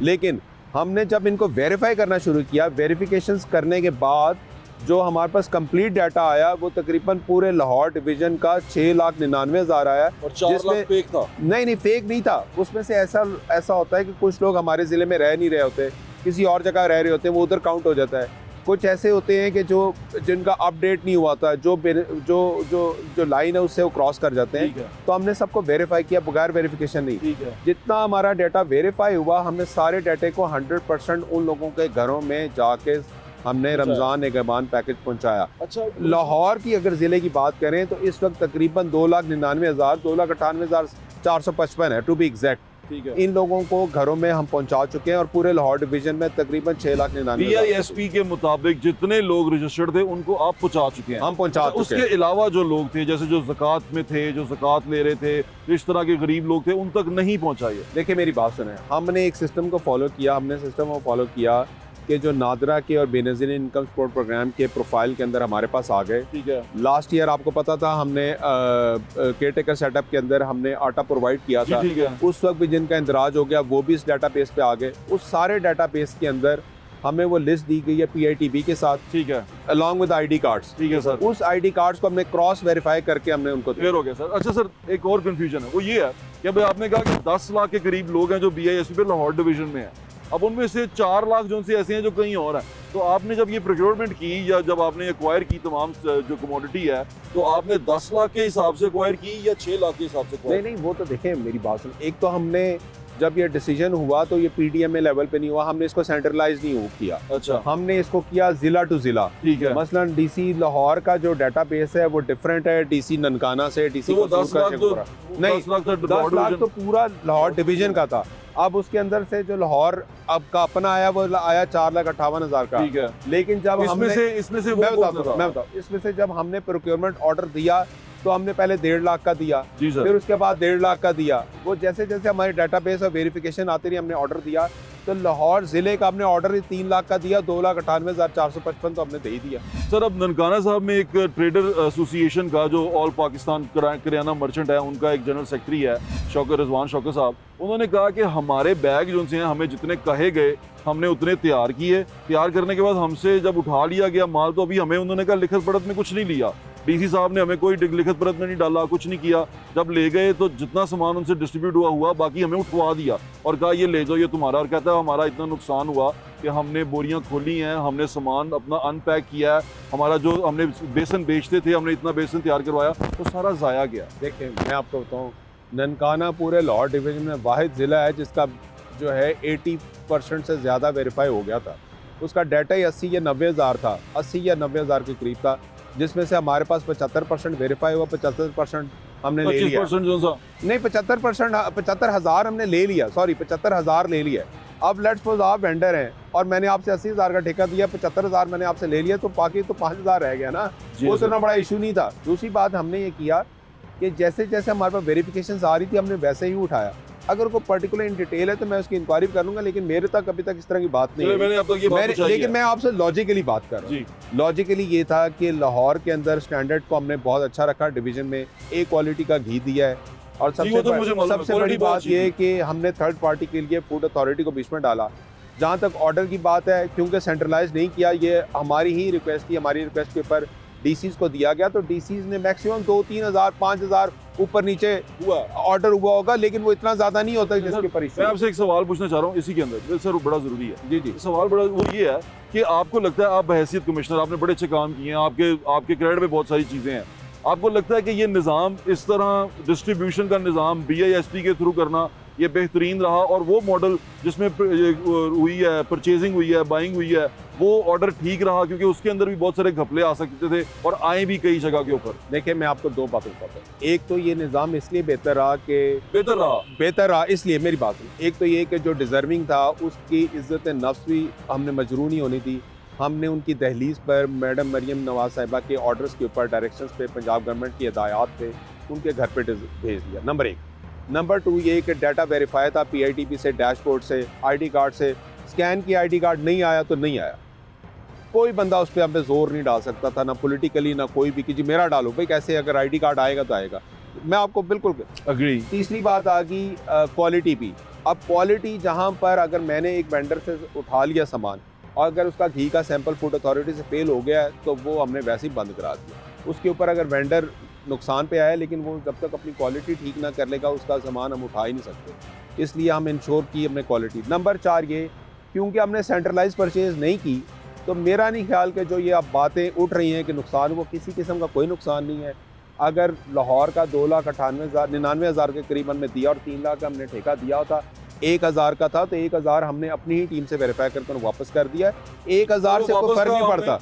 लेकिन हमने जब इनको वेरीफाई करना शुरू किया, वेरिफिकेशंस करने के बाद जो हमारे पास कंप्लीट डाटा आया वो तकरीबन पूरे लाहौर डिवीज़न का 6,99,000 आया और 4 लाख फेक था। नहीं फेक नहीं था। उसमें से ऐसा होता है कि कुछ लोग हमारे ज़िले में रह नहीं रहे होते, किसी और जगह रह रहे होते हैं, वो उधर काउंट हो जाता है। कुछ ऐसे होते हैं कि जो जिनका अपडेट नहीं हुआ था, जो लाइन है उससे वो क्रॉस कर जाते ठीक हैं। है, तो हमने सबको वेरीफाई किया बगैर वेरिफिकेशन नहीं। ठीक है, जितना हमारा डाटा वेरीफाई हुआ, हमने सारे डाटे को 100% उन लोगों के घरों में जाके हमने रमज़ान निगहबान पैकेज पहुंचाया। अच्छा, लाहौर की अगर ज़िले की बात करें तो इस वक्त तकरीबन 2,99,000 2,98,455 है टू बी एग्जैक्ट। ठीक है। इन लोगों को घरों में हम पहुंचा चुके हैं और पूरे लाहौर डिवीजन में तकरीबन 6,99,000 BISP के मुताबिक जितने लोग रजिस्टर्ड थे उनको आप पहुंचा चुके हैं। हम पहुंचा चुके उसके हैं। अलावा जो लोग थे, जैसे जो ज़कात में थे, जो ज़कात ले रहे थे, इस तरह के गरीब लोग थे, उन तक नहीं पहुंचाई है। देखिए मेरी बात सुने, हमने एक सिस्टम को फॉलो किया। हमने सिस्टम को फॉलो किया कि जो नादरा के और बेनज़ीर इनकम सपोर्ट प्रोग्राम के प्रोफाइल के अंदर हमारे पास आ गए। ठीक है, लास्ट ईयर आपको पता था हमने केयर टेकर सेटअप के अंदर हमने आटा प्रोवाइड किया जी, था। ठीक है, उस वक्त भी जिनका इंदराज हो गया वो भी इस डाटाबेस पे आ गए। उस सारे डाटाबेस के अंदर हमें वो लिस्ट दी गई है PITB के साथ ठीक है, अलॉन्ग विद ID कार्ड्स। ठीक है सर। उस ID कार्ड्स को हमने क्रॉस वेरीफाई करके हमने उनको दिया। क्लियर हो गया सर। अच्छा सर, एक और कंफ्यूजन है, वो ये है कि भाई आपने कहा कि 10 लाख के करीब लोग हैं जो BISP पे लाहौर डिवीजन में हैं। अब उनमें से 4 लाख जो से ऐसे हैं जो कहीं और हैं। तो आपने जब ये प्रोक्योरमेंट की या जब आपने एक्वायर की तमाम जो कमोडिटी है, तो आपने 10 लाख के हिसाब से एक्वायर की या 6 लाख के हिसाब से नहीं acquire नहीं, वो तो देखें मेरी बात सुन। एक तो हमने जब ये डिसीजन हुआ तो ये PDMA लेवल पे नहीं हुआ, हमने इसको सेंट्रलाइज नहीं किया। अच्छा, हमने इसको किया जिला टू जिला। ठीक है। मसलन DC लाहौर का जो डाटाबेस है वो डिफरेंट है DC ननकाना से, DC तो वो कसूर 10 का, लाख तो शेखपुरा। नहीं, 10 लाख 10 लाख तो पूरा लाहौर डिवीजन का था। अब उसके अंदर से जो लाहौर अब का अपना आया वो आया 4,58,000 का। ठीक है। लेकिन जब इसमें से वो मैं कौन सा बताता था? हूं, मैं बताऊं, इसमें से जब हमने प्रोक्योरमेंट ऑर्डर दिया तो हमने पहले 1.5 लाख का दिया, जी सर। फिर उसके बाद 1.5 लाख का दिया। वो जैसे जैसे हमारे डाटाबेस और वेरिफिकेशन आती रही हमने ऑर्डर दिया। तो लाहौर ज़िले का हमने ऑर्डर 3 लाख का दिया, 2,98,455 तो हमने दे ही दिया। सर, अब ननकाना साहब में एक ट्रेडर एसोसिएशन का जो ऑल पाकिस्तान करियाना मर्चेंट है, उनका एक जनरल सेक्रेटरी है शौकत रिजवान शौकत साहब। उन्होंने कहा कि हमारे बैग जो हैं हमें जितने कहे गए हमने उतने तैयार किए। तैयार करने के बाद हमसे जब उठा लिया गया माल तो अभी हमें उन्होंने कहा लिखत पढ़त में कुछ नहीं लिया। DC साहब ने हमें कोई लिखत पढ़त में नहीं डाला, कुछ नहीं किया। जब ले गए तो जितना सामान उनसे डिस्ट्रीब्यूट हुआ बाकी हमें उठवा दिया और कहा ये ले जाओ, ये तुम्हारा। और कहता है हमारा इतना नुकसान हुआ कि हमने बोरियां खोली हैं, हमने सामान अपना अनपैक किया है, हमारा जो हमने बेसन बेचते थे हमने इतना बेसन तैयार करवाया तो सारा ज़ाया गया। देखिए मैं आपको बताऊँ, ननकाना पूरे लाहौर डिवीजन में वाहिद ज़िला है जिसका जो है 80% से ज़्यादा वेरीफाई हो गया था। उसका डाटा ही 80 या 90 हज़ार था, 80 या 90 हज़ार के करीब था, जिसमें से हमारे पास 75% वेरीफाई हुआ, 75% हमने ले लिया। 25% जो सा नहीं, 75% 75,000 हमने ले लिया, सॉरी 75,000 ले लिया। अब लेट्स सपोज आप वेंडर हैं और मैंने आपसे 80,000 का ठेका दिया, 75,000 मैंने आपसे ले लिया, तो बाकी तो 5,000 रह गया ना। जी वो सर। इतना बड़ा इशू नहीं था। दूसरी बात हमने ये किया कि जैसे जैसे हमारे पास वेरिफिकेशन आ रही थी हमने वैसे ही उठाया। अगर कोई पर्टिकुलर इन डिटेल है तो मैं उसकी इंक्वायरी कर लूंगा, लेकिन मेरे तक अभी तक इस तरह की बात नहीं है। मैंने अब तक ये बात पूछा लेकिन मैं आपसे लॉजिकली बात कर रहा हूँ। जी, लॉजिकली ये था कि लाहौर के अंदर स्टैंडर्ड को हमने बहुत अच्छा रखा, डिवीजन में A क्वालिटी का घी दिया है। और जी, वो तो मुझे मालूम है, सबसे बड़ी quality बात बहुत ये है कि हमने थर्ड पार्टी के लिए फूड अथॉरिटी को बीच में डाला। जहाँ तक ऑर्डर की बात है, क्योंकि सेंट्रलाइज नहीं किया, ये हमारी ही रिक्वेस्ट थी, हमारी रिक्वेस्ट के ऊपर DCs को दिया गया, तो DCs ने मैक्सिमम 2-3 हज़ार 5 हज़ार ऊपर नीचे हुआ। ऑर्डर हुआ होगा, लेकिन वो इतना ज़्यादा नहीं होता जिसके ऊपर मैं आपसे एक सवाल पूछना चाह रहा हूँ इसी के अंदर, सर बड़ा ज़रूरी है। जी जी। सवाल बड़ा वो ये है कि आपको लगता है आप बहैसियत कमिश्नर आपने बड़े अच्छे काम किए हैं, आपके क्रेडिट में बहुत सारी चीज़ें हैं, आपको लगता है कि ये निज़ाम इस तरह डिस्ट्रीब्यूशन का निज़ाम BISP के थ्रू करना ये बेहतरीन रहा, और वो मॉडल जिसमें हुई है परचेजिंग हुई है बाइंग हुई है वो ऑर्डर ठीक रहा, क्योंकि उसके अंदर भी बहुत सारे घपले आ सकते थे और आए भी कई जगह के ऊपर। देखिए मैं आपको 2 बातें बताता हूँ। एक तो ये निज़ाम इसलिए बेहतर रहा कि बेहतर रहा इसलिए मेरी बात सुन। एक तो ये कि जो डिज़र्विंग था उसकी इज्जत नफ्स भी हमने मजरू नहीं होनी थी। हमने उनकी दहलीज पर मैडम मरियम नवाज साहिबा के ऑर्डर्स के ऊपर, डायरेक्शंस पे, पंजाब गवर्नमेंट की हिदायत पे उनके घर पे भेज दिया। नंबर 1। नंबर 2 ये कि डाटा वेरीफाई था PITB से, डैशबोर्ड से, ID कार्ड से। स्कैन की ID कार्ड नहीं आया तो नहीं आया, कोई बंदा उस पर हम पे जोर नहीं डाल सकता था, ना पॉलिटिकली ना कोई भी कि जी मेरा डालो भाई, कैसे अगर ID कार्ड आएगा तो आएगा। मैं आपको बिल्कुल अग्री। तीसरी बात आ गई क्वालिटी भी। अब क्वालिटी जहाँ पर अगर मैंने एक वेंडर से उठा लिया सामान और अगर उसका घी का सैंपल फूड अथॉरिटी से फेल हो गया है तो वो हमने वैसे ही बंद करा दिया। उसके ऊपर अगर वेंडर नुकसान पे आया, लेकिन वो जब तक अपनी क्वालिटी ठीक ना कर लेगा उसका सामान हम उठा ही नहीं सकते, इसलिए हम इंश्योर की हमने क्वालिटी। नंबर 4 ये, क्योंकि हमने सेंट्रलाइज परचेज नहीं की तो मेरा नहीं ख्याल कि जो ये अब बातें उठ रही हैं कि नुकसान, वो किसी किस्म का कोई नुकसान नहीं है। अगर लाहौर का 2,98,000 के करीब हमने दिया और 3 लाख का हमने ठेका दिया होता, 1,000 का था तो 1,000 हमने अपनी ही टीम से वेरीफाई करके उन्हें वापस कर दिया। 1,000 से कोई फर्क नहीं पड़ता।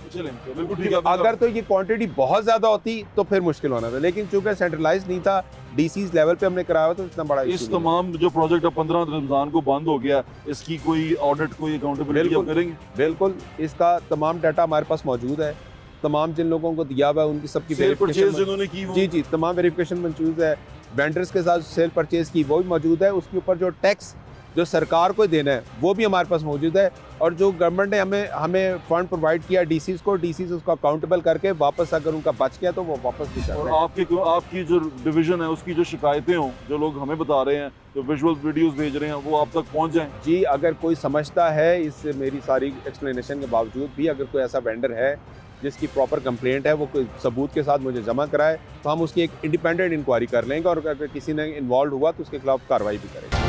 बिल्कुल ठीक है। अगर तो ये क्वांटिटी बहुत ज़्यादा होती तो फिर मुश्किल होना था, लेकिन चूंकि सेंट्रलाइज नहीं था, डीसीज लेवल पे हमने कराया हुआ, तो इतना बड़ा इस इशू नहीं। तमाम जो प्रोजेक्ट अब 15 रमजान को बंद हो गया, इसकी कोई ऑडिट, कोई अकाउंटेबिलिटी आप करेंगे? बिल्कुल, इसका तमाम डाटा हमारे पास मौजूद है। तमाम जिन लोगों को दिया हुआ है उनकी सबकी सेल परचेज वेरिफिकेशन, जिन्होंने की वो? जी तमाम वेरिफिकेशन मौजूद है। वेंडर्स के साथ सेल परचेज की वो भी मौजूद है। उसके ऊपर जो टैक्स जो सरकार को देना है वो भी हमारे पास मौजूद है। और जो गवर्नमेंट ने हमें फंड प्रोवाइड किया डीसीज को, डीसीज उसको अकाउंटेबल करके वापस, अगर उनका बच गया तो वो वापस भी कर और रहे हैं। आपकी जो डिवीजन है उसकी जो शिकायतें हों, जो लोग हमें बता रहे हैं, जो विजुअल वीडियोस भेज रहे हैं, वो आप तक पहुंच जाएं? जी, अगर कोई समझता है, इस मेरी सारी एक्सप्लेनेशन के बावजूद भी अगर कोई ऐसा वेंडर है जिसकी प्रॉपर कंप्लेंट है, वो कोई सबूत के साथ मुझे जमा कराए तो हम उसकी एक इंडिपेंडेंट इंक्वायरी कर लेंगे, और अगर किसी ने इन्वॉल्व हुआ तो उसके खिलाफ कार्रवाई भी करेंगे।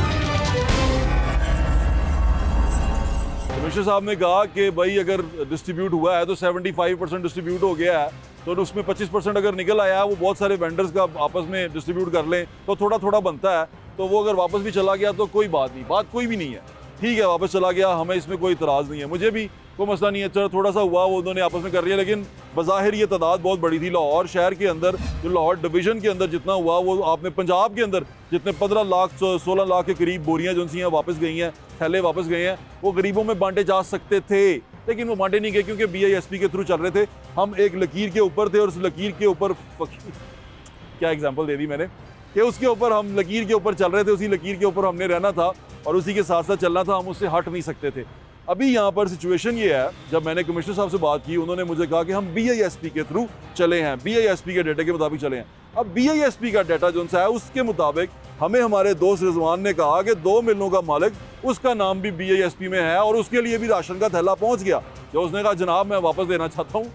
कमिश्नर साहब ने कहा कि भाई अगर डिस्ट्रीब्यूट हुआ है तो 75% डिस्ट्रीब्यूट हो गया है, तो उसमें 25% अगर निकल आया है, वो बहुत सारे वेंडर्स का आपस में डिस्ट्रीब्यूट कर लें तो थोड़ा थोड़ा बनता है, तो वो अगर वापस भी चला गया तो कोई बात नहीं, बात कोई भी नहीं है, ठीक है, वापस चला गया, हमें इसमें कोई इतराज़ नहीं है, मुझे भी कोई मसला नहीं है। चलो थोड़ा सा हुआ, वो उन्होंने आपस में कर लिया, लेकिन बज़ाहिर ये तादाद बहुत बड़ी थी। लाहौर शहर के अंदर, जो लाहौर डिवीज़न के अंदर जितना हुआ, वो आपने पंजाब के अंदर जितने 15 लाख 16 लाख के करीब बोरियाँ जो सी हैं वापस गई हैं, थैले वापस गए हैं, वो गरीबों में बांटे जा सकते थे, लेकिन वो बांटे नहीं गए क्योंकि BISP के थ्रू चल रहे थे। हम एक लकीर के ऊपर थे और उस लकीर के ऊपर क्या एग्जाम्पल दे दी मैंने कि उसके ऊपर हम लकीर के ऊपर चल रहे थे, उसी लकीर के ऊपर हमने रहना था और उसी के साथ साथ चलना था, हम उससे हट नहीं सकते थे। अभी यहाँ पर सिचुएशन ये है, जब मैंने कमिश्नर साहब से बात की, उन्होंने मुझे कहा कि हम BISP के थ्रू चले हैं, BISP के डाटा के मुताबिक चले हैं। अब BISP का डाटा जो है उसके मुताबिक हमें हमारे दोस्त रिजवान ने कहा कि 2 मिलों का मालिक, उसका नाम भी BISP में है और उसके लिए भी राशन का थैला पहुँच गया। जो उसने कहा जनाब मैं वापस देना चाहता हूँ,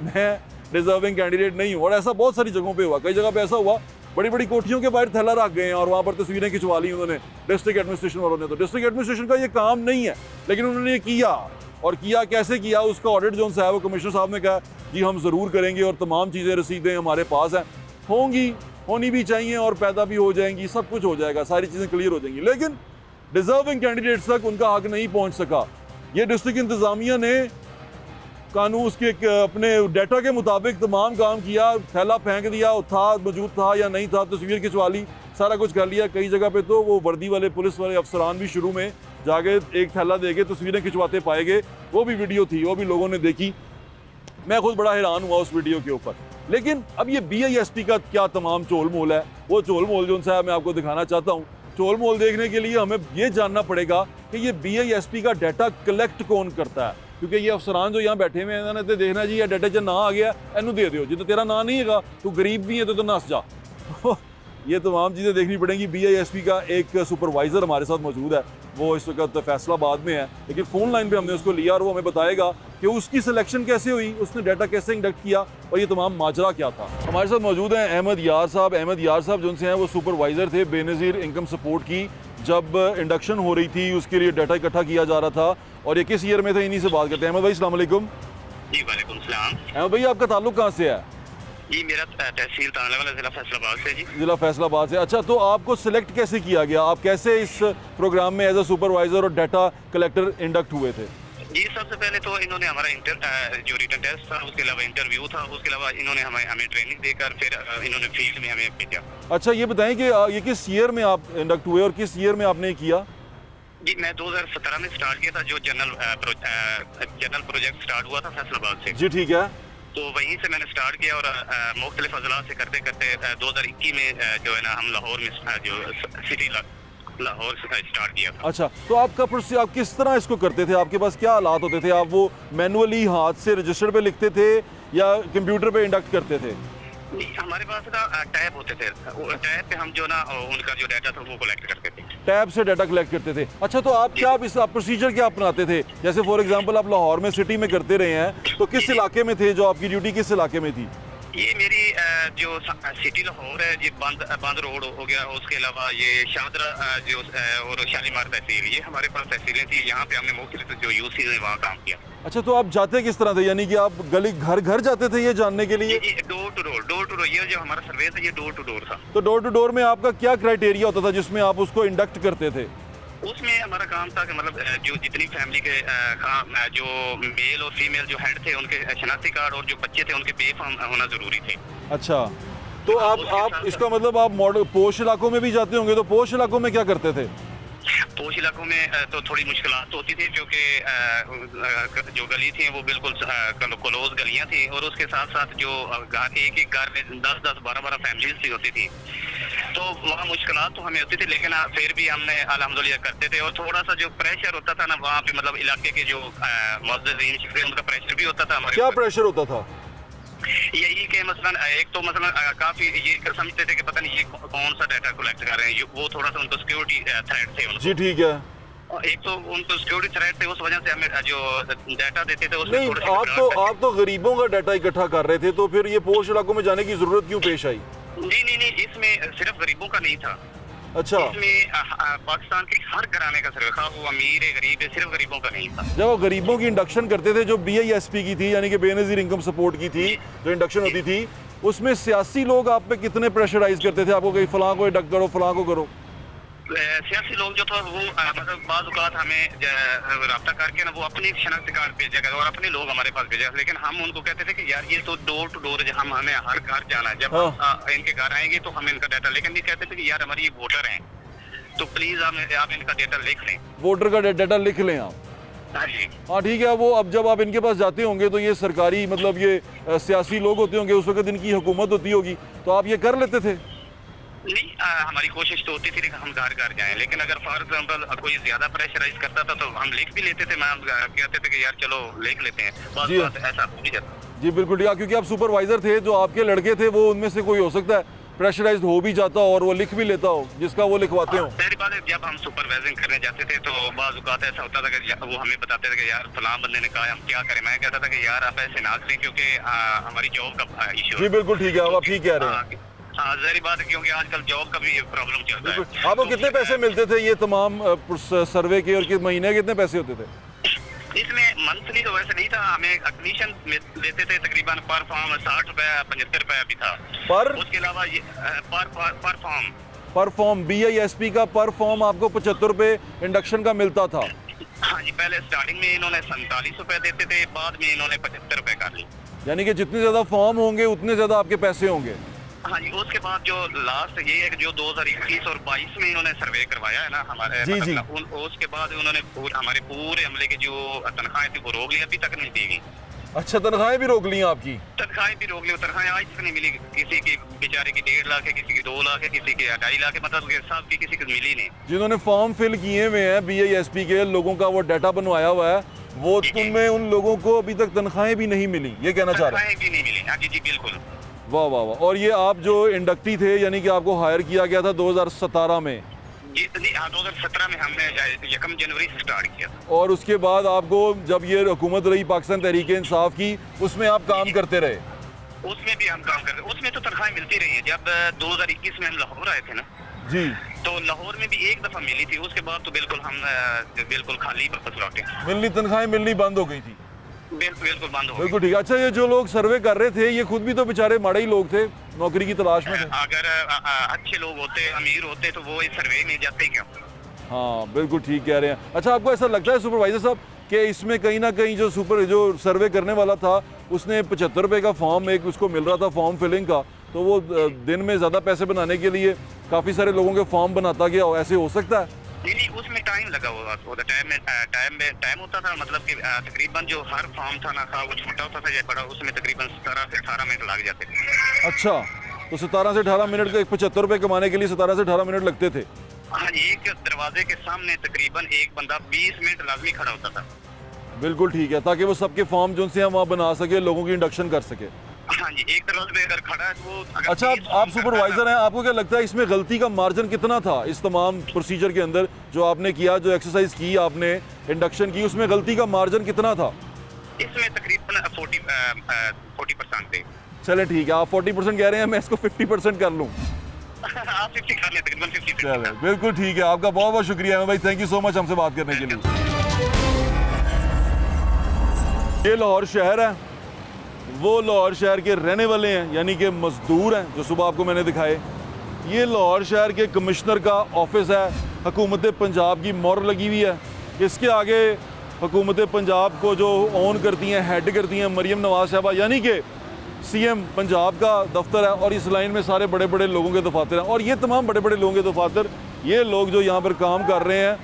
मैं डिजर्विंग कैंडिडेट नहीं हूँ। और ऐसा बहुत सारी जगहों पर हुआ, कई जगह पर ऐसा हुआ, बड़ी बड़ी कोठियों के बाहर थैला रख गए हैं और वहाँ पर तस्वीरें खिंचवा ली उन्होंने, डिस्ट्रिक्ट एडमिनिस्ट्रेशन वालों ने। तो डिस्ट्रिक्ट एडमिनिस्ट्रेशन का ये काम नहीं है, लेकिन उन्होंने ये किया, और किया कैसे किया, उसका ऑडिट जो है वो कमिश्नर साहब ने कहा जी हम ज़रूर करेंगे और तमाम चीज़ें रसीदें हमारे पास हैं, होंगी, होनी भी चाहिए और पैदा भी हो जाएंगी, सब कुछ हो जाएगा, सारी चीज़ें क्लियर हो जाएंगी। लेकिन डिजर्विंग कैंडिडेट्स तक उनका हक नहीं पहुँच सका। ये डिस्ट्रिक्ट इंतज़ामिया ने कानून उसके अपने डाटा के मुताबिक तमाम काम किया, थैला फेंक दिया, था मौजूद था या नहीं था, तस्वीर खिंचवा ली, सारा कुछ कर लिया। कई जगह पे तो वो वर्दी वाले पुलिस वाले अफसरान भी शुरू में जाके एक थैला दे के तस्वीरें खिंचवाते पाए गए, वो भी वीडियो थी, वो भी लोगों ने देखी। मैं खुद बड़ा हैरान हुआ उस वीडियो के ऊपर। लेकिन अब ये BISP का क्या तमाम चोल मोल है, वो चोल मोल जो है मैं आपको दिखाना चाहता हूँ। चोल मोल देखने के लिए हमें ये जानना पड़ेगा कि ये BISP का डाटा कलेक्ट कौन करता है, क्योंकि ये अफसरान जो यहाँ बैठे हुए हैं इन्होंने तो देखना जी, डाटा च ना आ गया इनू दे दियो, जितना तेरा ना नहीं है तू गरीब भी है तो नस जा। ये तमाम चीज़ें देखनी पड़ेंगी। BISP का एक सुपरवाइज़र हमारे साथ मौजूद है, वो इस वक्त फैसलाबाद में है, लेकिन फ़ोन लाइन पे हमने उसको लिया और वो हमें बताएगा कि उसकी सिलेक्शन कैसे हुई, उसने डाटा कैसे इंडक्ट किया और ये तमाम माजरा क्या था। हमारे साथ मौजूद हैं अहमद यार साहब। अहमद यार साहब जो हैं वो सुपरवाइज़र थे बेनज़ीर इनकम सपोर्ट की, जब इंडक्शन हो रही थी उसके लिए डाटा इकट्ठा किया जा रहा था, और ये किस ईयर में थे, इन्हीं से बात करते हैं। अहमद भाई अस्सलाम वालेकुम। जी वालेकुम सलाम। अहमद भाई आपका ताल्लुक कहाँ से है? जी मेरा तहसील तानावाला जिला फैसलाबाद से। जी जिला फैसलाबाद से। अच्छा, तो आपको सिलेक्ट कैसे किया गया, आप कैसे इस प्रोग्राम में एज अ सुपरवाइज़र और डाटा कलेक्टर इंडक्ट हुए थे? जी सबसे पहले तो इन्होंने हमारा जो रिटन टेस्ट था, उसके अलावा इंटरव्यू था, उसके अलावा इन्होंने हमें ट्रेनिंग देकर फिर इन्होंने फील्ड में हमें भेजा। अच्छा, ये बताएं कि ये किस ईयर में आप इंडक्ट हुए और किस ईयर में आपने किया? जी मैं 2017 में स्टार्ट किया था, जो जनरल प्रोजेक्ट स्टार्ट हुआ था फैसलाबाद से। जी ठीक है। तो वहीं से मैंने स्टार्ट किया और मुख्तलिफ अजला से करते करते 2021 में जो है ना हम लाहौर में जो सिटी लाहौर से स्टार्ट किया था। अच्छा, तो आप किस तरह इसको करते थे, आपके पास क्या हालात होते थे, आप वो मैनुअली हाथ से रजिस्टर पे लिखते थे या कंप्यूटर पे इंडक्ट करते थे? हमारे पास ना टैब होते थे, टैब पे हम जो ना उनका जो डाटा था वो कलेक्ट करते थे, टैब से डाटा कलेक्ट करते थे। अच्छा, तो आप क्या प्रोसीजर क्या अपनाते थे? जैसे फॉर एग्जांपल आप लाहौर में सिटी में करते रहे हैं, तो किस इलाके में थे, जो आपकी ड्यूटी किस इलाके में थी? ये मेरी जो सिटी लाहौर है ये बंद रोड हो गया, उसके अलावा ये शाहदरा जो और शालीमार तहसील, ये हमारे पास तहसीलें थी। यहाँ पे हमने मुख्तलिफ जो यूसी ने वहाँ काम किया। अच्छा, तो आप जाते किस तरह थे, यानी कि आप गली घर घर जाते थे ये जानने के लिए? ये डोर टू डोर, ये जो हमारा सर्वे था ये डोर टू डोर था। तो डोर टू डोर में आपका क्या क्राइटेरिया होता था जिसमें आप उसको इंडक्ट करते थे? उसमें हमारा काम था कि मतलब जो जितनी फैमिली के जो मेल और फीमेल जो हेड थे उनके शनाख्ती कार्ड और जो बच्चे थे उनके पे फॉर्म होना जरूरी थे। अच्छा, तो आप इसका मतलब आप मॉडल पोश इलाकों में भी जाते होंगे, तो पोश इलाकों में क्या करते थे? पोश इलाकों में तो थोड़ी मुश्किलात होती थी क्योंकि जो गली थी वो बिल्कुल क्लोज गलियां थी और उसके साथ साथ जो एक घर में 10-10, 12-12 फैमिलीज भी होती थी, तो वहाँ मुश्किलात तो हमें होती थी, लेकिन फिर भी हमने अल्हम्दुलिल्लाह करते थे। और थोड़ा सा जो प्रेशर होता था ना वहाँ पे, मतलब इलाके के जो मुअज़्ज़िज़ीन उनका प्रेशर भी होता था हमारे। क्या प्रेशर होता था? यही कि मसलन एक तो मसलन काफी ये समझते थे कि पता नहीं ये कौन सा डाटा कलेक्ट कर रहे हैं, वो थोड़ा सा उनको सिक्योरिटी थ्रेट थे उनको। जी ठीक है। एक तो उनको सिक्योरिटी थ्रेट थे, उस वजह से हमें जो डाटा देते थे उसमें नहीं, थोड़ा आप तो गरीबों का डाटा इकट्ठा कर रहे थे, तो फिर ये पोश इलाकों में जाने की जरूरत क्यों पेश आई? नहीं, इसमें सिर्फ गरीबों का नहीं था। अच्छा, इसमें पाकिस्तान के हर घराने का सर्वे, वो अमीर है गरीब है, सिर्फ गरीबों का नहीं था। जब आप गरीबों की इंडक्शन करते थे, जो BISP की थी यानी कि बेनज़ीर इनकम सपोर्ट की थी, जो इंडक्शन होती थी, उसमें सियासी लोग आप पे कितने प्रेशराइज करते थे आपको कि फलां को इंडक्ट करो, फलां को करो? सियासी लोग जो था वो मतलब बाज़ औक़ात हमें रब्ता करके ना वो अपनी शनाख्ती कार्ड भेजा कर और अपने लोग हमारे पास भेजा, लेकिन हम उनको कहते थे कि यार ये तो डोर टू डोर है, हमें हर घर जाना है, जब इनके घर आएंगे तो हम इनका डाटा, लेकिन ये कहते थे कि यार हमारी ये वोटर हैं तो प्लीज आप इनका डाटा लिख लें, वोटर का डाटा लिख लें आप। हाँ ठीक है, वो अब जब आप इनके पास जाते होंगे तो ये सरकारी मतलब ये सियासी लोग होते होंगे, उस वक्त इनकी हुकूमत होती होगी, तो आप ये कर लेते थे? नहीं, हमारी कोशिश तो होती थी कि हम घर घर जाएं, लेकिन अगर फॉर एग्जांपल कोई ज्यादा प्रेशराइज करता था तो हम लिख भी लेते थे। मैं कहते थे कि यार चलो लिख लेते हैं, बस ऐसा हो भी जाता। जी बिल्कुल, क्योंकि आप सुपरवाइजर थे, जो आपके लड़के थे वो उनमें से कोई हो सकता है प्रेशराइज्ड हो भी जाता और वो लिख भी लेता हो जिसका वो लिखवाते हो। पहली बात है, जब हम सुपरवाइजिंग करने जाते थे तो बाज़ औक़ात ऐसा होता था कि वो हमें बताते थे कि यार फलां बंदे ने कहा हम क्या करें। मैं कहता था कि यार आप ऐसे ना करें क्योंकि हमारी जॉब का इशू है। जी बिल्कुल ठीक है, आप ठीक कह रहे हैं। हाँ जहरी बात है, क्योंकि आजकल जॉब का भी प्रॉब्लम चलता है। आपको कितने पैसे मिलते थे ये तमाम सर्वे के, और महीने कितने पैसे होते थे? इसमें मंथली तो वैसे नहीं था, हमें कमीशन देते थे तकरीबन पर फॉर्म 60 रुपए 75 रुपए भी था पर। उसके अलावा ये पर फॉर्म BISP का पर फॉर्म आपको 75 रुपए इंडक्शन का मिलता था? हाँ जी, पहले स्टार्टिंग में इन्होंने 47 रुपए देते थे, बाद में इन्होंने 75 रुपए कर ली। यानी कि जितने ज्यादा फॉर्म होंगे उतने ज्यादा आपके पैसे होंगे? हाँ जी, उसके बाद जो लास्ट ये है कि जो 2021 और 22 में इन्होंने सर्वे करवाया है ना हमारे, जी जी, उसके बाद उन्होंने हमारे पूरे अमले की जो तनख्वाहें थी वो रोक ली, अभी तक नहीं दी गई। अच्छा, तनख्वाहें भी रोक ली आपकी? तनख्वाहें भी रोक ली, तनख्वाहें आज तक नहीं मिली। किसी की बेचारे की 1.5 लाख है, किसी की 2 लाख है, किसी की 2.5 लाख है, मतलब सबकी किसी को मिली नहीं। जिन्होंने फॉर्म फिल किए हुए हैं BISP के लोगों का वो डाटा बनवाया हुआ है, वो उनमें उन लोगों को अभी तक तनख्वाहें भी नहीं मिली, ये कहना चाह रहे हैं? तनख्वाहें भी नहीं मिली। हाँ जी जी बिल्कुल। वाह वाह वाह। और ये आप जो इंडक्टी थे, यानी कि आपको हायर किया गया था 2017 में? जी 2017 में हमने 1 जनवरी से स्टार्ट किया। और उसके बाद आपको जब ये हुकूमत रही पाकिस्तान तहरीक इंसाफ की, उसमें आप काम करते रहे? उसमें भी हम काम करते, उसमें तो तनख्वाहें मिलती रही है। जब 2021 में हम लाहौर आए थे ना जी, तो लाहौर में भी एक दफा मिली थी, उसके बाद तो बिल्कुल हम बिल्कुल खाली वापस लौटे। मिलनी तनख्वाहें मिलनी बंद हो गई थी? बिल्कुल बंद हो गई। बिल्कुल ठीक है। अच्छा, ये जो लोग सर्वे कर रहे थे ये खुद भी तो बेचारे माड़े ही लोग थे, नौकरी की तलाश में थे। अगर अच्छे लोग होते, अमीर होते, तो वो इस सर्वे में जाते क्यों? हाँ बिल्कुल ठीक कह रहे हैं। अच्छा, आपको ऐसा लगता है सुपरवाइजर साहब कि इसमें कहीं ना कहीं जो सर्वे करने वाला था उसने 75 रुपये का फॉर्म एक उसको मिल रहा था फॉर्म फिलिंग का, तो वो दिन में ज़्यादा पैसे बनाने के लिए काफ़ी सारे लोगों के फॉर्म बनाता गया, ऐसे हो सकता है? नहीं, उसमें टाइम लगा हुआ था, टाइम होता था, मतलब कि तकरीबन जो हर फॉर्म था ना, वो छोटा होता था या बड़ा, उसमें तकरीबन 17 से 18 मिनट लग जाते थे। अच्छा, तो 17 से 18 मिनट का 75 रुपये कमाने के लिए 17 से 18 मिनट लगते थे? हाँ जी, एक दरवाजे के सामने तकरीबन एक बंदा 20 मिनट लाजमी खड़ा होता था। बिल्कुल ठीक है, ताकि वो सबके फॉर्म जो से हम वहाँ बना सके, लोगों की इंडक्शन कर सके। हाँ जी, एक दरवाजे पे अगर खड़ा है तो वो। अच्छा, आप सुपरवाइजर हैं, आपको क्या लगता है इसमें गलती का मार्जिन कितना था इस तमाम प्रोसीजर के अंदर जो आपने किया, जो एक्सरसाइज की आपने इंडक्शन की, उसमें गलती का मार्जिन कितना था? इसमें तकरीबन 40% थे। चले ठीक है, आप 40% कह रहे हैं, मैं इसको 50% कर लूँ। आप 50 कर लेते हैं, 50। चले बिल्कुल ठीक है, आपका बहुत बहुत शुक्रिया भाई, थैंक यू सो मच हमसे बात करने के लिए। ये लाहौर शहर है, वो लाहौर शहर के रहने वाले हैं यानी कि मज़दूर हैं जो सुबह आपको मैंने दिखाए। ये लाहौर शहर के कमिश्नर का ऑफिस है, हुकूमत पंजाब की मोहर लगी हुई है। इसके आगे हुकूमत पंजाब को जो ओन करती हैं, हेड करती हैं मरीम नवाज़ साहबा, यानी कि CM पंजाब का दफ्तर है। और इस लाइन में सारे बड़े बड़े लोगों के दफातर हैं, और ये तमाम बड़े बड़े लोगों के दफातर, ये लोग जो यहाँ पर काम कर रहे हैं,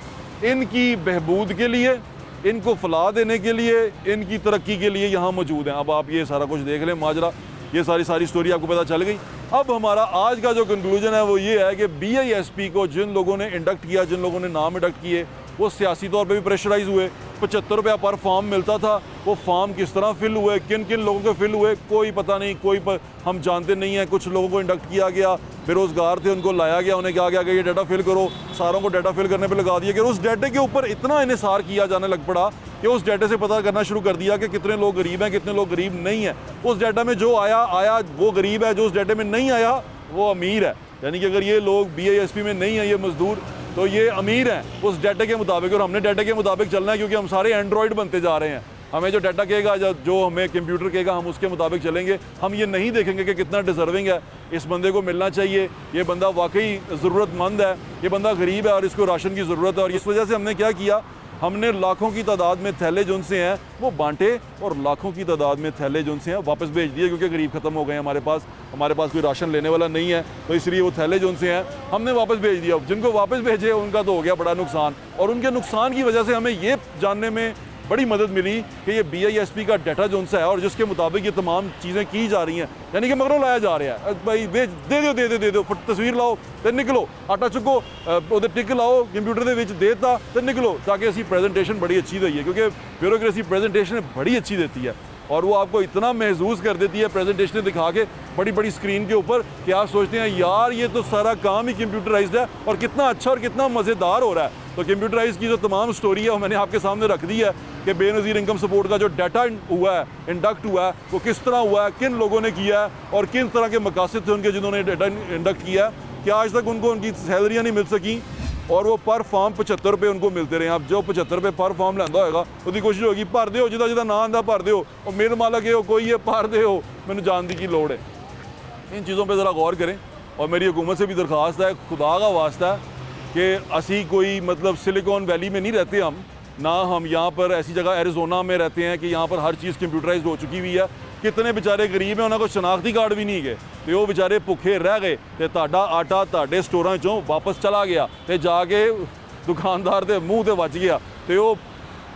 इनकी बहबूद के लिए, इनको फलाह देने के लिए, इनकी तरक्की के लिए यहाँ मौजूद हैं। अब आप ये सारा कुछ देख लें, माजरा, ये सारी स्टोरी आपको पता चल गई। अब हमारा आज का जो कंक्लूजन है वो ये है कि BISP को जिन लोगों ने इंडक्ट किया, जिन लोगों ने नाम इंडक्ट किए, वो सियासी तौर पे भी प्रेशराइज हुए। 75 रुपया पर फॉर्म मिलता था, वो फॉर्म किस तरह फिल हुए, किन किन लोगों के फिल हुए, कोई पता नहीं, हम जानते नहीं हैं। कुछ लोगों को इंडक्ट किया गया, बेरोज़गार थे, उनको लाया गया, उन्हें कहा गया कि ये डाटा फिल करो, सारों को डाटा फिल करने पे लगा दिया कि उस डाटे के ऊपर इतना इन्हिसार किया जाने लग पड़ा कि उस डाटे से पता करना शुरू कर दिया कि कितने लोग गरीब हैं, कितने लोग गरीब नहीं हैं। उस डाटा में जो आया वो गरीब है, जो उस डाटे में नहीं आया वो अमीर है। यानी कि अगर ये लोग BISP में नहीं है, ये मज़दूर, तो ये अमीर हैं उस डाटे के मुताबिक। और हमने डाटे के मुताबिक चलना है, क्योंकि हम सारे एंड्रॉयड बनते जा रहे हैं। हमें जो डाटा कहेगा, जो हमें कंप्यूटर कहेगा, हम उसके मुताबिक चलेंगे। हम ये नहीं देखेंगे कि कितना डिज़र्विंग है, इस बंदे को मिलना चाहिए, ये बंदा वाकई ज़रूरतमंद है, ये बंदा गरीब है और इसको राशन की ज़रूरत है। और इस वजह से हमने क्या किया, हमने लाखों की तादाद में थैले जो उनसे हैं वो बांटे, और लाखों की तादाद में थैले जो उनसे हैं वापस भेज दिए, क्योंकि गरीब ख़त्म हो गए हैं हमारे पास कोई राशन लेने वाला नहीं है, तो इसलिए वो थैले जो उनसे हैं हमने वापस भेज दिया। जिनको वापस भेजे उनका तो हो गया बड़ा नुकसान, और उनके नुकसान की वजह से हमें ये जानने में बड़ी मदद मिली कि ये BISP का डाटा जो उनसे है और जिसके मुताबिक ये तमाम चीज़ें की जा रही हैं, यानी कि मगरों लाया जा रहा है। भाई दे दो तस्वीर लाओ तो निकलो, आटा चुको उधर टिक लाओ कंप्यूटर के विच देता तो निकलो, ताकि असी प्रेजेंटेशन बड़ी अच्छी दी है, क्योंकि ब्यूरोक्रेसी प्रेजेंटेशन बड़ी अच्छी देती है और वो आपको इतना महसूस कर देती है प्रेजेंटेशन दिखा के बड़ी बड़ी स्क्रीन के ऊपर कि आप सोचते हैं यार ये तो सारा काम ही कंप्यूटराइज्ड है और कितना अच्छा और कितना मज़ेदार हो रहा है। तो कंप्यूटराइज की जो तमाम स्टोरी है वो मैंने आपके सामने रख दी है कि बेनज़ीर इनकम सपोर्ट का जो डाटा हुआ है, इंडक्ट हुआ है, वो किस तरह हुआ है, किन लोगों ने किया है और किन तरह के मकासद थे उनके जिन्होंने डाटा इंडक्ट किया है, कि आज तक उनको उनकी सैलरियाँ नहीं मिल सकी और वो पर फॉर्म 75 रुपये उनको मिलते रहे। अब जो 75 रुपये पर फॉर्म लैंदा होगा उसकी कोशिश होगी भर दो, जिदा जिदा ना आंदा भर दो, और मेरे मालक हो कोई है भर दो, मैंने जानने की लोड़ है। इन चीज़ों पे ज़रा गौर करें। और मेरी हुकूमत से भी दरख्वास्त है, खुदा का वास्ता है कि असी कोई मतलब सिलिकॉन वैली में नहीं रहते हम, ना हम यहाँ पर ऐसी जगह एरिज़ोना में रहते हैं कि यहाँ पर हर चीज़ कंप्यूटराइज हो चुकी हुई है। कितने बेचारे गरीब हैं, उन्होंने को शनाख्ती कार्ड भी नहीं गए, तो वो बेचारे भुखे रह गए, तो ताड़ा आटा ताड़े स्टोरां चों वापस चला गया, तो जाके दुकानदार के मूँह से बच गया, तो वो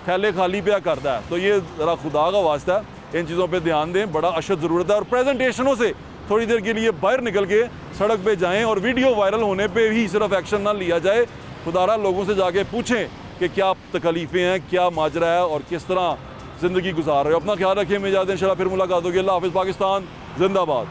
थैले खाली पिया करता है। तो ये ज़रा खुदा का वास्ता है, इन चीज़ों पर ध्यान दें, बड़ा अशद ज़रूरत है। और प्रेजेंटेशनों से थोड़ी देर के लिए बाहर निकल के सड़क पे जाएं और वीडियो वायरल होने पे भी सिर्फ एक्शन ना लिया जाए। खुदारा लोगों से जाके पूछें कि क्या तकलीफ़ें हैं, क्या माजरा है और किस तरह ज़िंदगी गुजार रहे हो। अपना ख्याल रखें, मैं इजाज़त इंशाल्लाह फिर मुलाकात होगी। अल्लाह हाफ़िज़। पाकिस्तान जिंदाबाद।